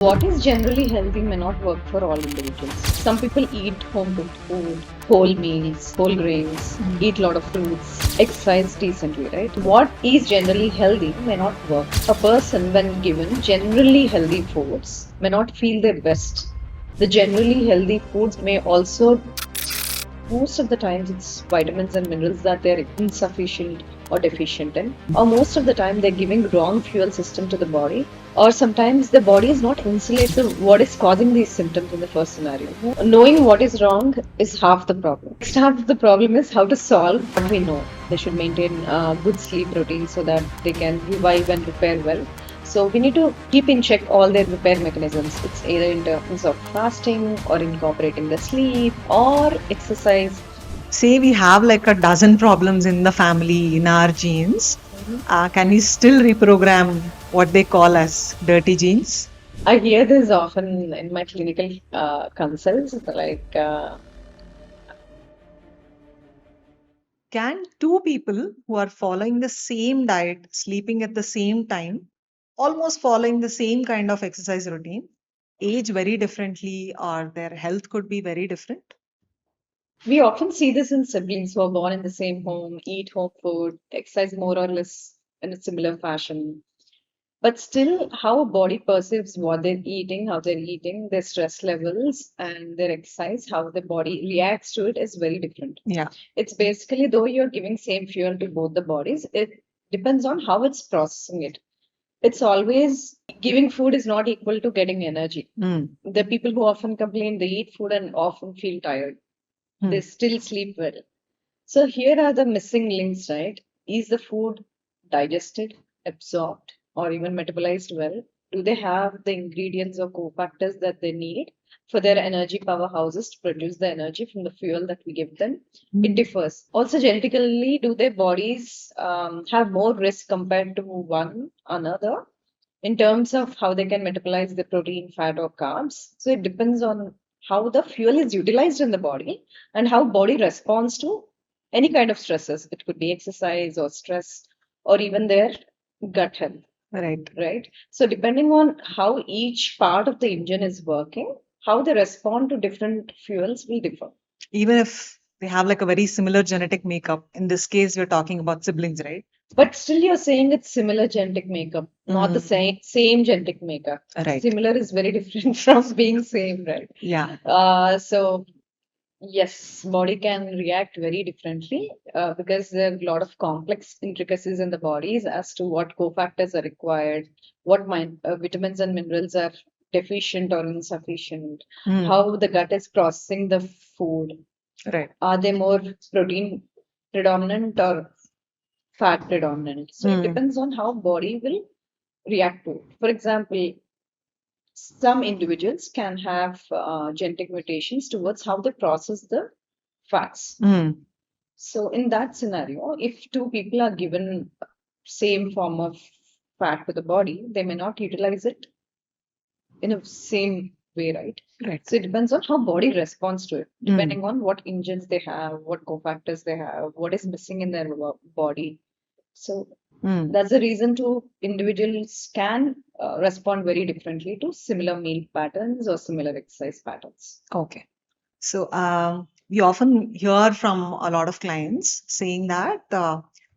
What is generally healthy may not work for all individuals. Some people eat home cooked food, whole meals, whole grains, eat a lot of fruits, exercise decently, right? What is generally healthy may not work. A person, when given generally healthy foods, may not feel their best. The generally healthy foods may also, most of the times, it's vitamins and minerals that they're insufficient or deficient in, or most of the time they're giving wrong fuel system to the body, or sometimes the body is not insulated to what is causing these symptoms in the first scenario. Knowing what is wrong is half the problem. Next half of the problem is how to solve what we know. They should maintain good sleep routine so that they can revive and repair well. So we need to keep in check all their repair mechanisms. It's either in terms of fasting or incorporating the sleep or exercise. Say we have like a dozen problems in the family, in our genes, can we still reprogram what they call as dirty genes? I hear this often in my clinical consults, Can two people who are following the same diet, sleeping at the same time, almost following the same kind of exercise routine, age very differently or their health could be very different? we often see this in siblings who are born in the same home, eat home food, exercise more or less in a similar fashion. But still, how a body perceives what they're eating, how they're eating, their stress levels, and their exercise, how the body reacts to it is very different. Yeah. It's basically, though you're giving same fuel to both the bodies, it depends on how it's processing it. It's always giving food is not equal to getting energy. Mm. The people who often complain they eat food and often feel tired. They Mm. still sleep well. So here are the missing links, right? Is the food digested, absorbed, or even metabolized well? Do they have the ingredients or cofactors that they need for their energy powerhouses to produce the energy from the fuel that we give them? It differs. Also, genetically, do their bodies have more risk compared to one another in terms of how they can metabolize the protein, fat, or carbs? So it depends on how the fuel is utilized in the body and how body responds to any kind of stresses. It could be exercise or stress or even their gut health, Right. right? So depending on how each part of the engine is working, how they respond to different fuels will differ. Even if they have like a very similar genetic makeup, in this case, we're talking about siblings, right? But still, you're saying it's similar genetic makeup, not the same genetic makeup. Right. Similar is very different from being same, right? Yeah. So yes, body can react very differently because there are a lot of complex intricacies in the bodies as to what cofactors are required, what vitamins and minerals are deficient or insufficient, how the gut is processing the food. Right. Are they more protein predominant or fat predominant? So it depends on how body will react to it. For example, some individuals can have genetic mutations towards how they process the fats. So in that scenario, if two people are given same form of fat to the body, they may not utilize it in a same way, right? Right. So it depends on how body responds to it, depending on what engines they have, what cofactors they have, what is missing in their body. So that's the reason to individuals can respond very differently to similar meal patterns or similar exercise patterns. Okay. So we often hear from a lot of clients saying that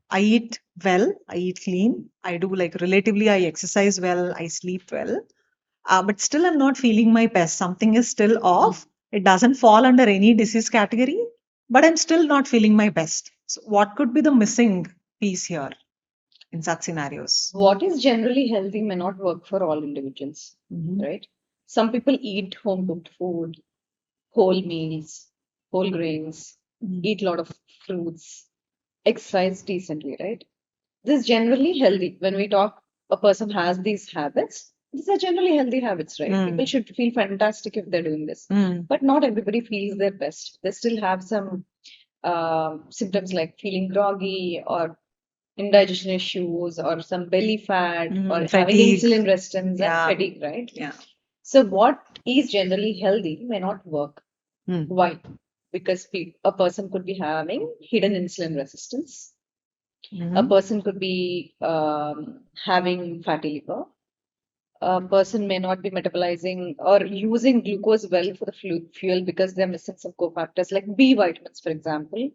I eat well, I eat clean, I do like relatively, I exercise well, I sleep well, but still I'm not feeling my best. Something is still off. It doesn't fall under any disease category, but I'm still not feeling my best. So what could be the missing piece here in such scenarios? What is generally healthy may not work for all individuals, right? Some people eat home cooked food, whole meals, whole grains, eat a lot of fruits, exercise decently, right? This is generally healthy. When we talk, a person has these habits, these are generally healthy habits, right? People should feel fantastic if they're doing this. But not everybody feels their best. They still have some symptoms like feeling groggy or indigestion issues or some belly fat or having Fatigue. insulin resistance Yeah. and fatigue, right? Yeah. So what is generally healthy may not work. Why? Because a person could be having hidden insulin resistance. A person could be having fatty liver. a person may not be metabolizing or using glucose well for the fuel because they're missing some cofactors like B vitamins, for example,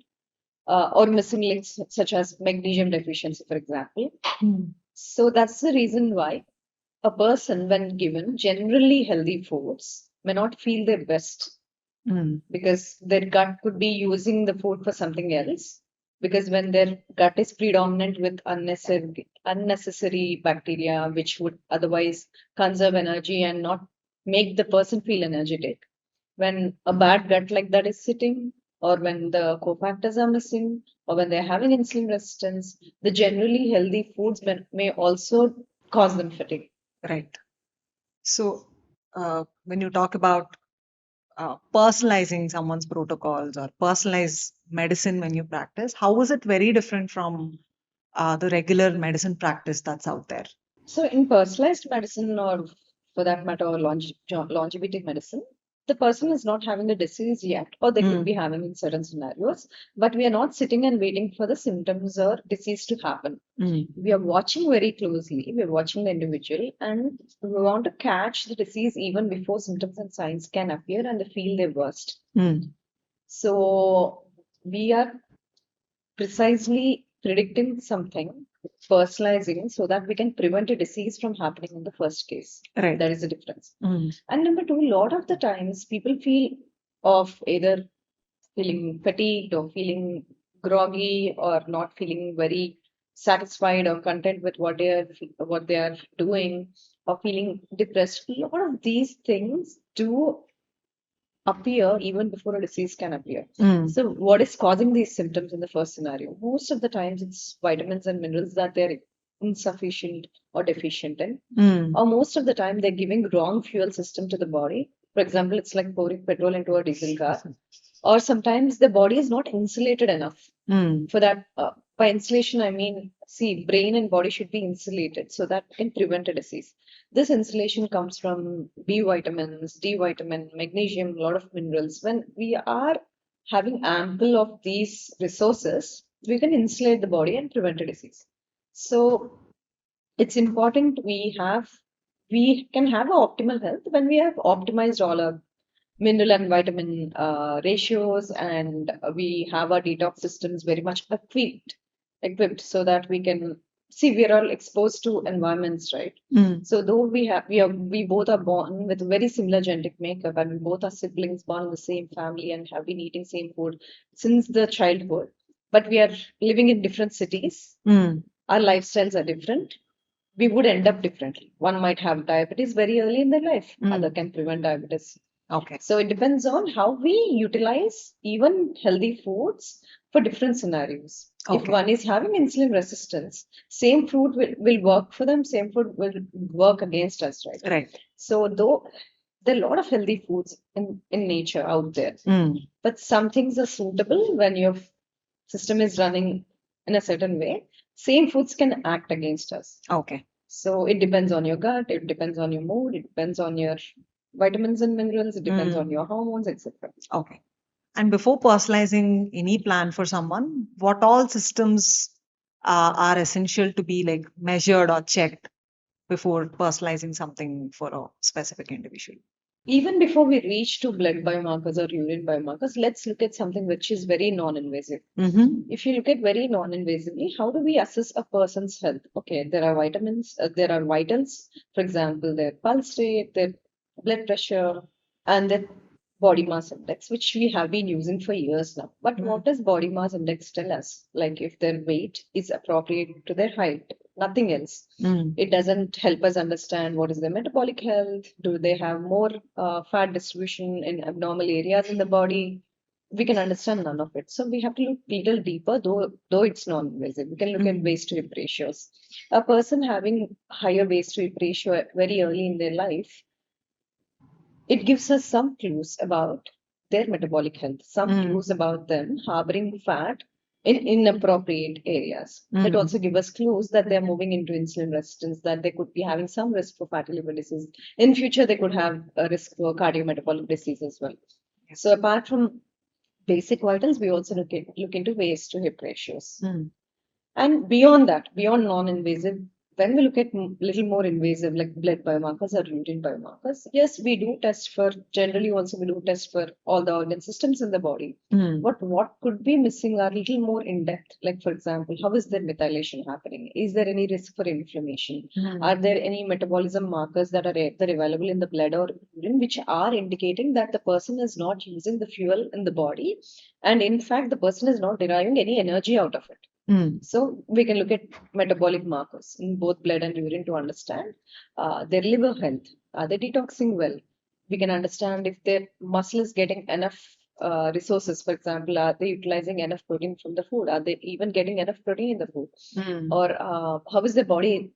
or missing links such as magnesium deficiency, for example. So that's the reason why a person, when given generally healthy foods, may not feel their best because their gut could be using the food for something else. Because when their gut is predominant with unnecessary bacteria, which would otherwise conserve energy and not make the person feel energetic, when a bad gut like that is sitting, or when the cofactors are missing, or when they're having insulin resistance, the generally healthy foods may also cause them fatigue. Right. So, when you talk about personalizing someone's protocols or personalized medicine when you practice, how is it very different from the regular medicine practice that's out there? So, in personalized medicine, or for that matter, longevity medicine, the person is not having a disease yet, or they could be having in certain scenarios, but we are not sitting and waiting for the symptoms or disease to happen. We are watching very closely, we are watching the individual, and we want to catch the disease even before symptoms and signs can appear and they feel their worst. So, we are precisely predicting something, personalizing so that we can prevent a disease from happening in the first case. Right. That is the difference. And number two, a lot of the times people feel of either feeling fatigued or feeling groggy or not feeling very satisfied or content with what they are doing or feeling depressed. A lot of these things do appear even before a disease can appear. So, what is causing these symptoms in the first scenario? Most of the times, it's vitamins and minerals that they're insufficient or deficient in, or most of the time, they're giving wrong fuel system to the body. For example, it's like pouring petrol into a diesel car, or sometimes the body is not insulated enough. For that, by insulation, I mean, see, brain and body should be insulated so that can prevent a disease. This insulation comes from B vitamins, D vitamin, magnesium, a lot of minerals. When we are having ample of these resources, we can insulate the body and prevent a disease. So it's important we can have optimal health when we have optimized all our mineral and vitamin ratios, and we have our detox systems very much equipped so that we can see we are all exposed to environments, right? So though we both are born with very similar genetic makeup, and we both are siblings born in the same family and have been eating same food since the childhood, but we are living in different cities. Our lifestyles are different. We would end up differently. One might have diabetes very early in their life, other can prevent diabetes. Okay. So it depends on how we utilize even healthy foods for different scenarios. If Okay. one is having insulin resistance, same food will work for them, same food will work against us, right? Right. So though there are a lot of healthy foods in nature out there, but some things are suitable when your system is running in a certain way. Same foods can act against us. Okay. So it depends on your gut, it depends on your mood, it depends on your vitamins and minerals, it depends on your hormones, etc. Okay. And before personalizing any plan for someone, what all systems are essential to be like measured or checked before personalizing something for a specific individual? Even before we reach to blood biomarkers or urine biomarkers, let's look at something which is very non-invasive. If you look at very non-invasively, how do we assess a person's health? Okay, there are vitamins, there are vitals, for example, their pulse rate, their blood pressure, and their body mass index, which we have been using for years now. But what does body mass index tell us? Like if their weight is appropriate to their height, nothing else. It doesn't help us understand what is their metabolic health. Do they have more fat distribution in abnormal areas in the body? We can understand none of it. So we have to look little deeper, though it's non-invasive. We can look at waist to hip ratios. A person having higher waist to hip ratio very early in their life, it gives us some clues about their metabolic health, some clues about them harboring fat in inappropriate areas. That also give us clues that they're moving into insulin resistance, that they could be having some risk for fatty liver disease. In future, they could have a risk for cardiometabolic disease as well. So apart from basic vitals, we also look into waist to hip ratios. And beyond that, beyond non-invasive, when we look at little more invasive, like blood biomarkers or urine biomarkers, yes, we do test for, generally also we do test for all the organ systems in the body. But what could be missing are little more in depth. Like, for example, how is their methylation happening? Is there any risk for inflammation? Are there any metabolism markers that are either available in the blood or urine which are indicating that the person is not using the fuel in the body, and in fact, the person is not deriving any energy out of it? So we can look at metabolic markers in both blood and urine to understand their liver health. Are they detoxing well? We can understand if their muscle is getting enough resources. For example, are they utilizing enough protein from the food? Are they even getting enough protein in the food? Or how is the body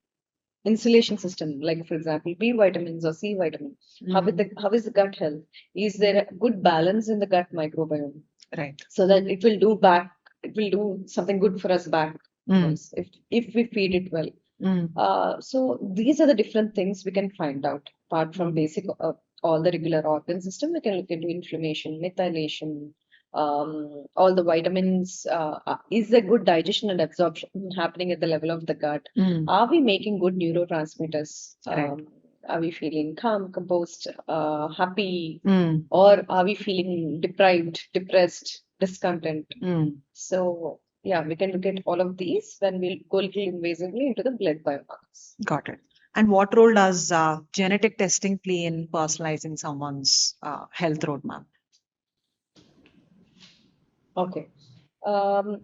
insulation system? Like, for example, B vitamins or C vitamin. How is the gut health? Is there a good balance in the gut microbiome? Right. So that it will do something good for us back once, if we feed it well. So these are the different things we can find out apart from basic all the regular organ system. We can look into inflammation, methylation, all the vitamins. Is there good digestion and absorption happening at the level of the gut? Are we making good neurotransmitters? Right. Are we feeling calm, composed, happy, or are we feeling deprived, depressed, discontent? So yeah, we can look at all of these when we go a little invasively into the blood biomarkers. Got it. And what role does genetic testing play in personalizing someone's health roadmap? Okay.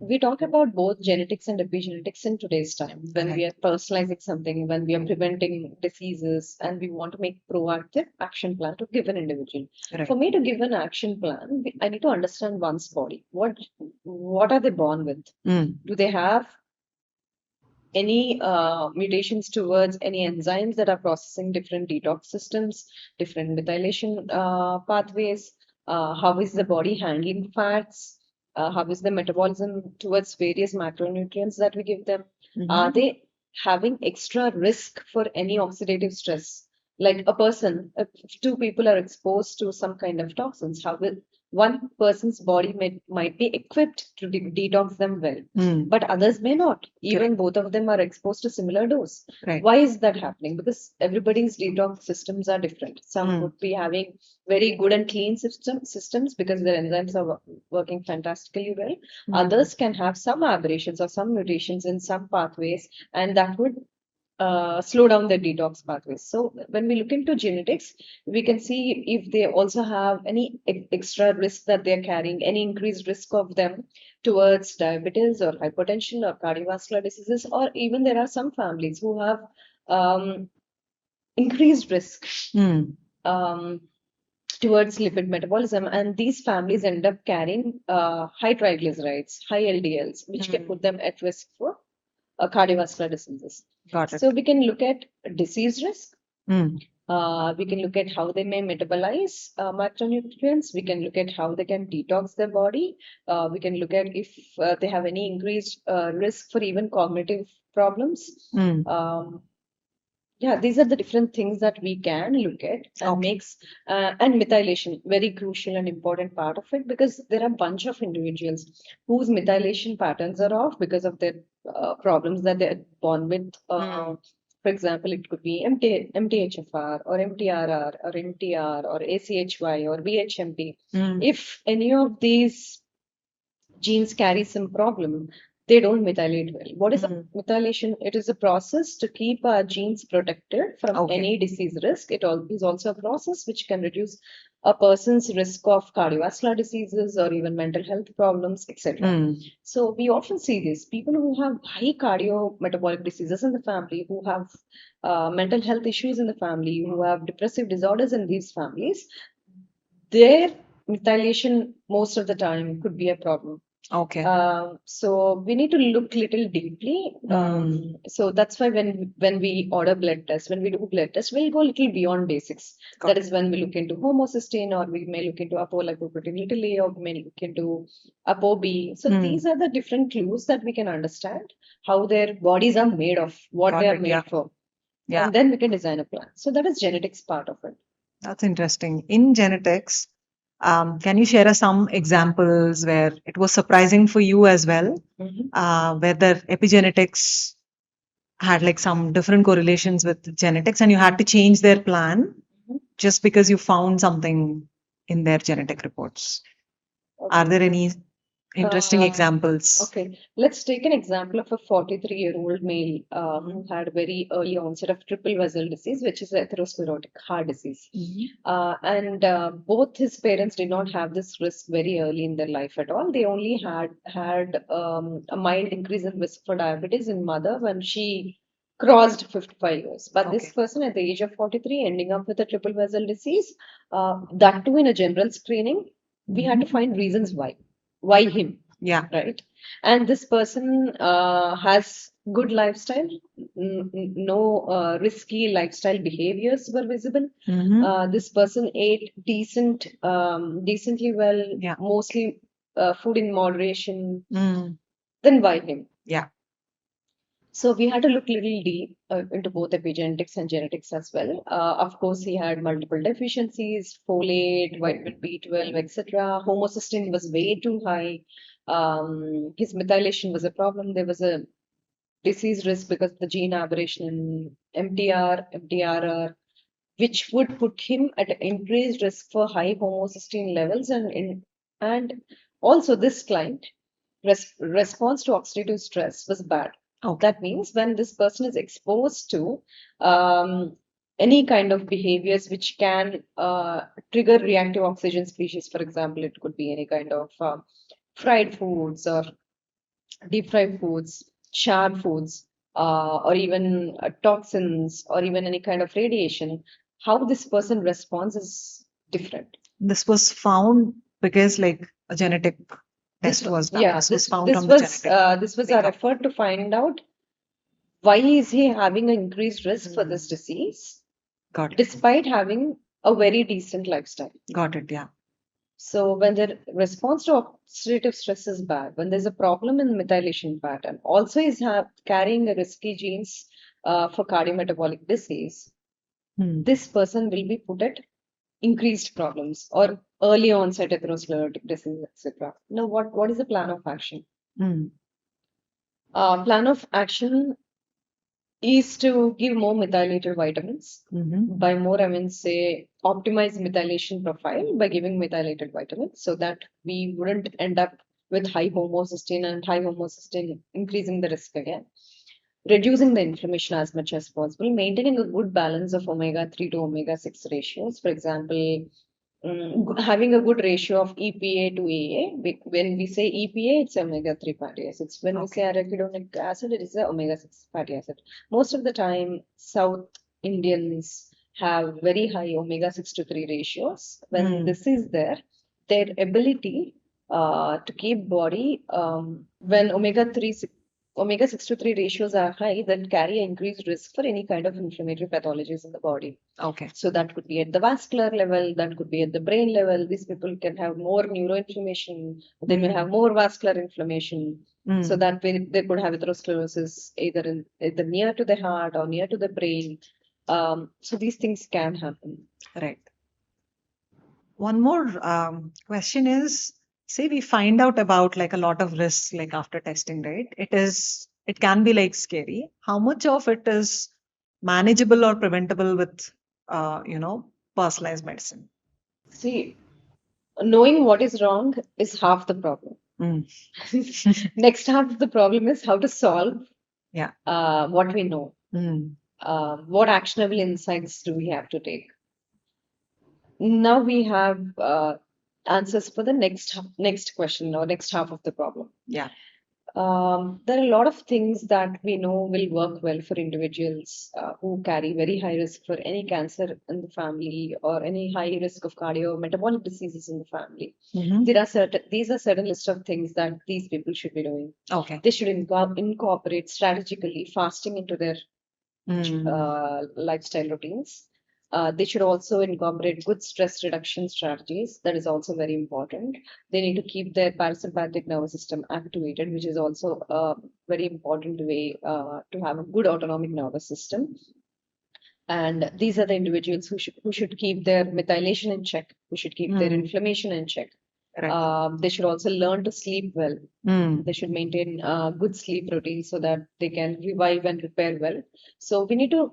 We talk about both genetics and epigenetics in today's time when we are personalizing something, when we are preventing diseases, and we want to make proactive action plan to give an individual. Right. For me to give an action plan, I need to understand one's body. What are they born with? Do they have any mutations towards any enzymes that are processing different detox systems, different methylation pathways? How is the body handling fats? How is the metabolism towards various macronutrients that we give them? Are they having extra risk for any oxidative stress? Like a person, if two people are exposed to some kind of toxins, how will one person's body might be equipped to detox them well, but others may not. Even both of them are exposed to similar dose. Right. Why is that happening? Because everybody's detox systems are different. Some would be having very good and clean systems because their enzymes are working fantastically well. Others can have some aberrations or some mutations in some pathways, and that would slow down their detox pathways. So when we look into genetics, we can see if they also have any extra risk that they're carrying, any increased risk of them towards diabetes or hypertension or cardiovascular diseases, or even there are some families who have increased risk towards lipid metabolism, and these families end up carrying high triglycerides, high LDLs, which can put them at risk for cardiovascular diseases. Got it. So we can look at disease risk. We can look at how they may metabolize macronutrients. We can look at how they can detox their body. We can look at if they have any increased risk for even cognitive problems. Yeah, these are the different things that we can look at and makes and methylation very crucial and important part of it, because there are a bunch of individuals whose methylation patterns are off because of their problems that they're born with. For example, it could be MTHFR or MTRR or MTR or ACHY or VHMP. If any of these genes carry some problem, they don't methylate well. What is methylation? It is a process to keep our genes protected from any disease risk. It is also a process which can reduce a person's risk of cardiovascular diseases or even mental health problems, etc. So we often see this people who have high cardiometabolic diseases in the family, who have mental health issues in the family, who have depressive disorders in these families. Their methylation most of the time could be a problem. So we need to look little deeply. So that's why when we order blood tests, when we do blood tests, we'll go a little beyond basics. That is when we look into homocysteine, or we may look into apolipoprotein little a, or we may look into ApoB. So these are the different clues that we can understand how their bodies are made of, what they are made for. And then we can design a plan. So that is genetics part of it. That's interesting. In genetics, can you share us some examples where it was surprising for you as well, where the epigenetics had like some different correlations with genetics, and you had to change their plan just because you found something in their genetic reports. Are there any interesting examples? Okay, let's take an example of a 43-year-old male who had very early onset of triple vessel disease, which is atherosclerotic heart disease. And both his parents did not have this risk very early in their life at all. They only had a mild increase in risk for diabetes in mother when she crossed 55 years. But this Okay. person at the age of 43 ending up with a triple vessel disease, that too in a general screening, we had to find reasons why. Why him? Yeah. Right. And this person has good lifestyle, no risky lifestyle behaviors were visible. This person ate decently well, Yeah. mostly food in moderation. Mm. Then why him? Yeah. So we had to look little deep into both epigenetics and genetics as well. Of course, he had multiple deficiencies, folate, vitamin B12, etc. Homocysteine was way too high. His methylation was a problem. There was a disease risk because of the gene aberration in MTRR, which would put him at increased risk for high homocysteine levels. And also this client response to oxidative stress was bad. Okay. That means when this person is exposed to any kind of behaviors which can trigger reactive oxygen species, for example, it could be any kind of fried foods or deep fried foods, charred foods, or even toxins, or even any kind of radiation, how this person responds is different. This was found because like a genetic test was done. Yeah, This was found this on the was genetic. this was our effort to find out why is he having an increased risk for this disease, Got it. despite having a very decent lifestyle. Got it. Yeah. So when the response to oxidative stress is bad, when there's a problem in methylation pattern, also is carrying the risky genes for cardiometabolic disease, this person will be put at increased problems or early onset atherosclerotic disease, etc. Now, what is the plan of action? Plan of action is to give more methylated vitamins. By more, I mean, say, optimize methylation profile by giving methylated vitamins so that we wouldn't end up with high homocysteine, and high homocysteine increasing the risk again. Reducing the inflammation as much as possible, maintaining a good balance of omega-3 to omega-6 ratios. For example, having a good ratio of EPA to AA. When we say EPA, it's omega-3 fatty acids. When we say arachidonic acid, it is a omega-6 fatty acid. Most of the time, South Indians have very high omega-6 to 3 ratios. When this is there, their ability to keep body, when omega-6 to 3 ratios are high, that carry an increased risk for any kind of inflammatory pathologies in the body. Okay. So that could be at the vascular level, that could be at the brain level. These people can have more neuroinflammation, they may have more vascular inflammation. So that they could have atherosclerosis either near to the heart or near to the brain. So these things can happen. Right. One more question is, say we find out about like a lot of risks like after testing, right? It can be like scary. How much of it is manageable or preventable with personalized medicine? See, knowing what is wrong is half the problem. Next half of the problem is how to solve Yeah. what we know. What actionable insights do we have to take? Now we have answers for the next question or next half of the problem. Yeah. There are a lot of things that we know will work well for individuals who carry very high risk for any cancer in the family or any high risk of cardiometabolic diseases in the family. These are certain list of things that these people should be doing. Okay. They should incorporate strategically fasting into their lifestyle routines. They should also incorporate good stress reduction strategies. That is also very important. They need to keep their parasympathetic nervous system activated, which is also a very important way to have a good autonomic nervous system. And these are the individuals who should keep their methylation in check, who should keep their inflammation in check. Right. They should also learn to sleep well. Mm. They should maintain good sleep routine so that they can revive and repair well. So we need to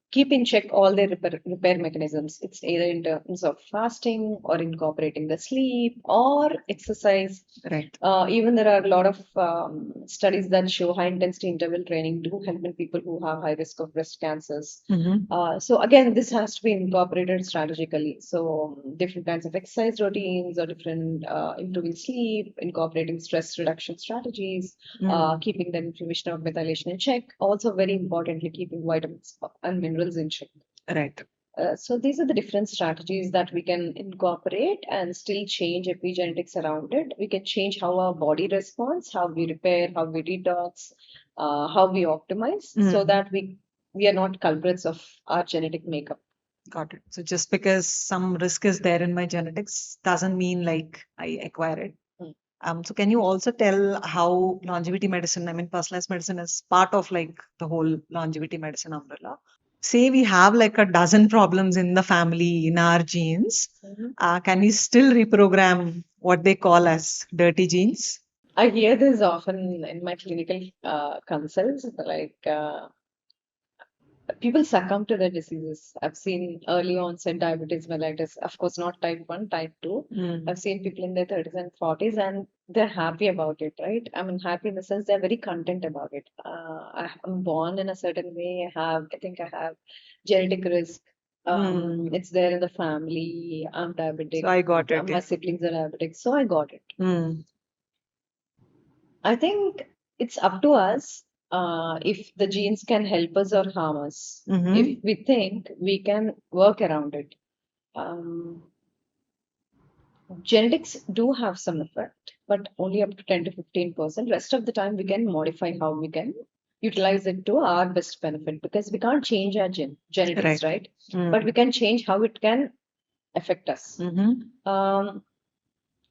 keep in check all their repair mechanisms. It's either in terms of fasting or incorporating the sleep or exercise. Right. Even there are a lot of studies that show high intensity interval training do help in people who have high risk of breast cancers. So again, this has to be incorporated strategically. So different kinds of exercise routines or different improving sleep, incorporating stress reduction strategies, keeping the inflammation or methylation in check. Also, very importantly, keeping vitamins and minerals in check. Right. So these are the different strategies that we can incorporate and still change epigenetics around it. We can change how our body responds, how we repair, how we detox, how we optimize, so that we are not culprits of our genetic makeup. Got it. So just because some risk is there in my genetics doesn't mean like I acquire it. So can you also tell how longevity medicine, I mean, personalized medicine is part of like the whole longevity medicine umbrella? Say we have like a dozen problems in the family in our genes, can we still reprogram what they call as dirty genes? I hear this often in my clinical consults, like people succumb to their diseases. I've seen early onset diabetes mellitus, of course, not type 1, type 2. I've seen people in their 30s and 40s, and they're happy about it, right? I mean, happy in the sense they're very content about it. I'm born in a certain way. I think I have genetic risk. It's there in the family. I'm diabetic. So I got it. My Yeah. siblings are diabetic, so I got it. I think it's up to us if the genes can help us or harm us. If we think we can work around it. Um, Genetics do have some effect, but only up to 10 to 15%. Rest of the time, we can modify how we can utilize it to our best benefit because we can't change our genetics, right? But we can change how it can affect us. Um,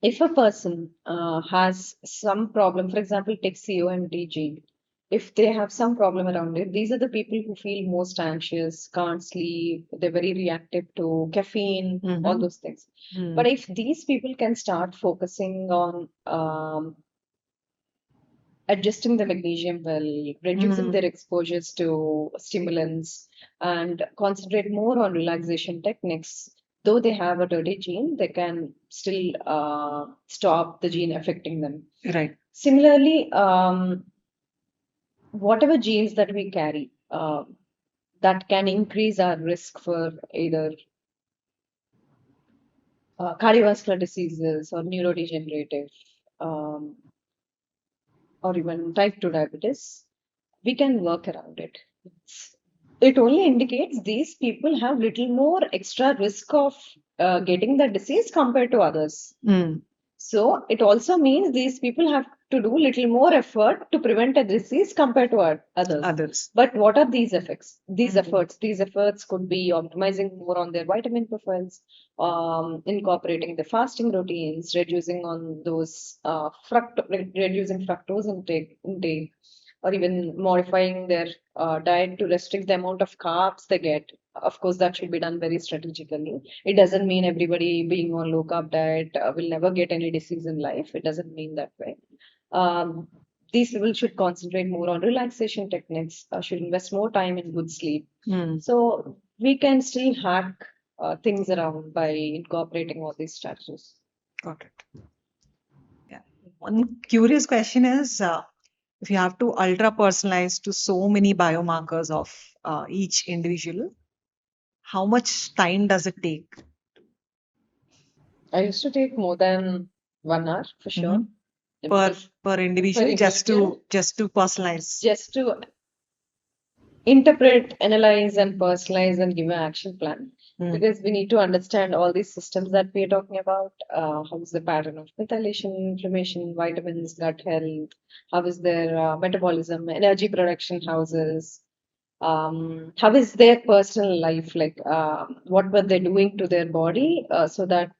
if a person has some problem, for example, take COMT gene, if they have some problem around it, these are the people who feel most anxious, can't sleep, they're very reactive to caffeine, all those things. But if these people can start focusing on adjusting the magnesium well, reducing their exposures to stimulants, and concentrate more on relaxation techniques. Though they have a dirty gene, they can still stop the gene affecting them. Right. Similarly, whatever genes that we carry that can increase our risk for either cardiovascular diseases or neurodegenerative um, or even type 2 diabetes, we can work around it. It only indicates these people have little more extra risk of getting the disease compared to others. So it also means these people have to do little more effort to prevent a disease compared to others. But what are these effects? These efforts. These efforts could be optimizing more on their vitamin profiles, incorporating the fasting routines, reducing on those reducing fructose intake, or even modifying their diet to restrict the amount of carbs they get. Of course, that should be done very strategically. It doesn't mean everybody being on low carb diet will never get any disease in life. It doesn't mean that way. Um, these people should concentrate more on relaxation techniques, should invest more time in good sleep. So we can still hack things around by incorporating all these strategies. Got it. Yeah. One curious question is if you have to ultra personalize to so many biomarkers of each individual, how much time does it take? I used to take more than 1 hour for sure. Per individual, just to personalize. Just to interpret, analyze, and personalize and give an action plan. Because we need to understand all these systems that we are talking about. How is the pattern of methylation, inflammation, vitamins, gut health? How is their metabolism, energy production houses? How is their personal life like? What were they doing to their body so that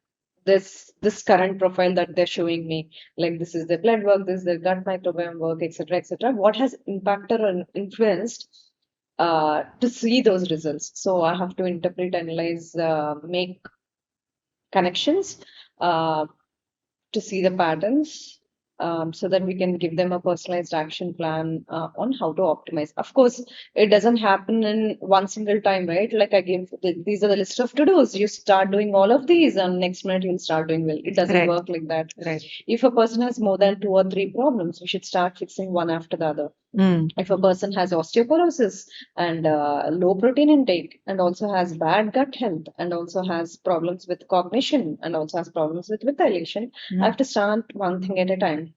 this current profile that they're showing me, like this is their blood work, this is their gut microbiome work, etc., etc. What has impacted or influenced to see those results? So I have to interpret, analyze, make connections. to see the patterns, so that we can give them a personalized action plan on how to optimize. Of course, it doesn't happen in one single time, right? Like I give these are the list of to-dos. You start doing all of these, and next minute you'll start doing well. It doesn't Right. work like that. Right. If a person has more than 2 or 3 problems, we should start fixing one after the other. If a person has osteoporosis and low protein intake, and also has bad gut health, and also has problems with cognition, and also has problems with methylation, I have to start one thing at a time.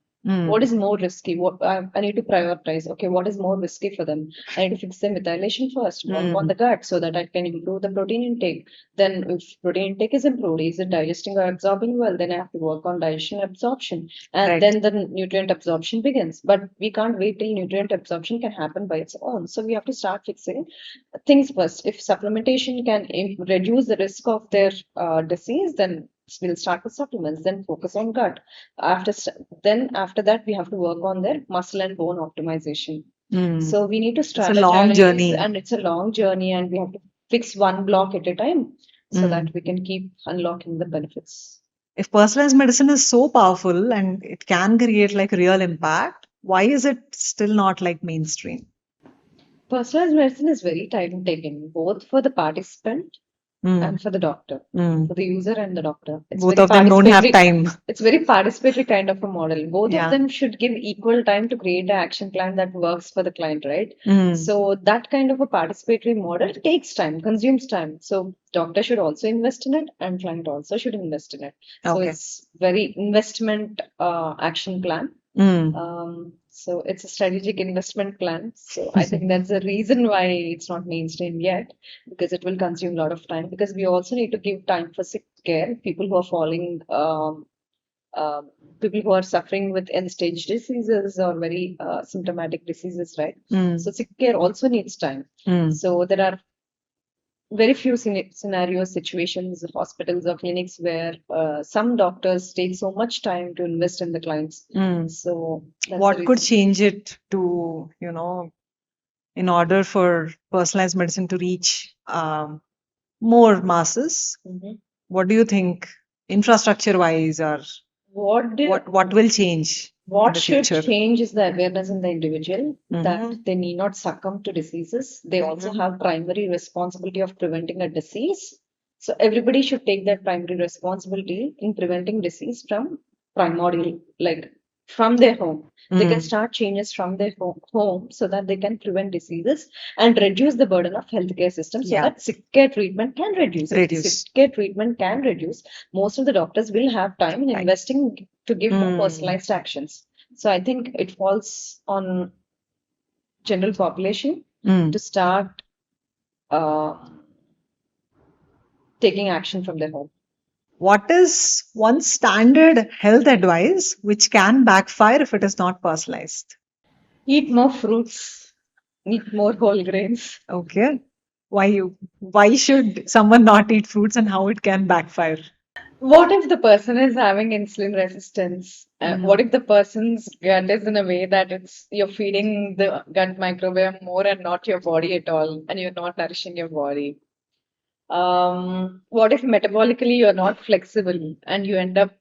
What is more risky? What I need to prioritize. Okay, what is more risky for them? I need to fix the methylation first, work on the gut so that I can improve the protein intake. Then, if protein intake is improved, is it digesting or absorbing well? Then I have to work on digestion absorption, and Right. then the nutrient absorption begins. But we can't wait till nutrient absorption can happen by its own. So we have to start fixing things first. If supplementation can reduce the risk of their disease, then we'll start with supplements. Then focus on gut. After that, we have to work on their muscle and bone optimization. So we need to It's a long strategize, journey. and it's a long journey, and we have to fix one block at a time so Mm. that we can keep unlocking the benefits. If personalized medicine is so powerful and it can create like real impact, why is it still not like mainstream? Personalized medicine is very time taking, both for the participant and for the doctor, for the user and the doctor. It's Both very of them don't have participatory. time. It's very participatory kind of a model. Both Yeah. of them should give equal time to create an action plan that works for the client, right? Mm. So that kind of a participatory model takes time, consumes time. So doctor should also invest in it, and client also should invest in it. So Okay. it's very investment action plan. So it's a strategic investment plan. So I think that's the reason why it's not mainstream yet, because it will consume a lot of time. Because we also need to give time for sick care, people who are falling, people who are suffering with end-stage diseases or very symptomatic diseases, right? So sick care also needs time. So there are very few scenarios, situations, hospitals or clinics where some doctors take so much time to invest in the clients. So that's What the could reason. change it to, in order for personalized medicine to reach more masses? What do you think, infrastructure-wise, or what will change in What the should future? change is the awareness in the individual that they need not succumb to diseases. They also have primary responsibility of preventing a disease. So everybody should take that primary responsibility in preventing disease from primordial, like from their home. They can start changes from their home so that they can prevent diseases and reduce the burden of healthcare system so Yeah. that sick care treatment can reduce. If Reduce. sick care treatment can reduce, most of the doctors will have time in Right. investing to give more personalized actions. So I think it falls on general population to start taking action from their home. What is one standard health advice which can backfire if it is not personalized? Eat more fruits, eat more whole grains. Okay. Why should someone not eat fruits and how it can backfire? What if the person is having insulin resistance? What if the person's gut is in a way that you're feeding the gut microbiome more and not your body at all, and you're not nourishing your body? What if metabolically you're not flexible and you end up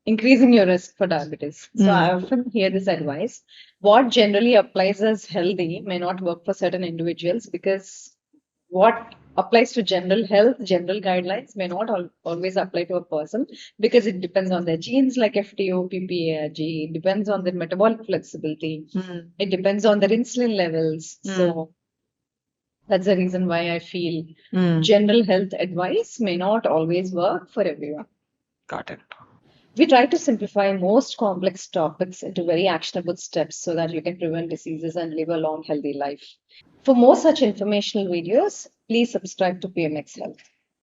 increasing your risk for diabetes? So I often hear this advice. What generally applies as healthy may not work for certain individuals, because what applies to general health, general guidelines may not always apply to a person, because it depends on their genes like FTO, PPARG, it depends on their metabolic flexibility, it depends on their insulin levels. So that's the reason why I feel general health advice may not always work for everyone. Got it. We try to simplify most complex topics into very actionable steps so that you can prevent diseases and live a long, healthy life. For more such informational videos, please subscribe to PMX Health.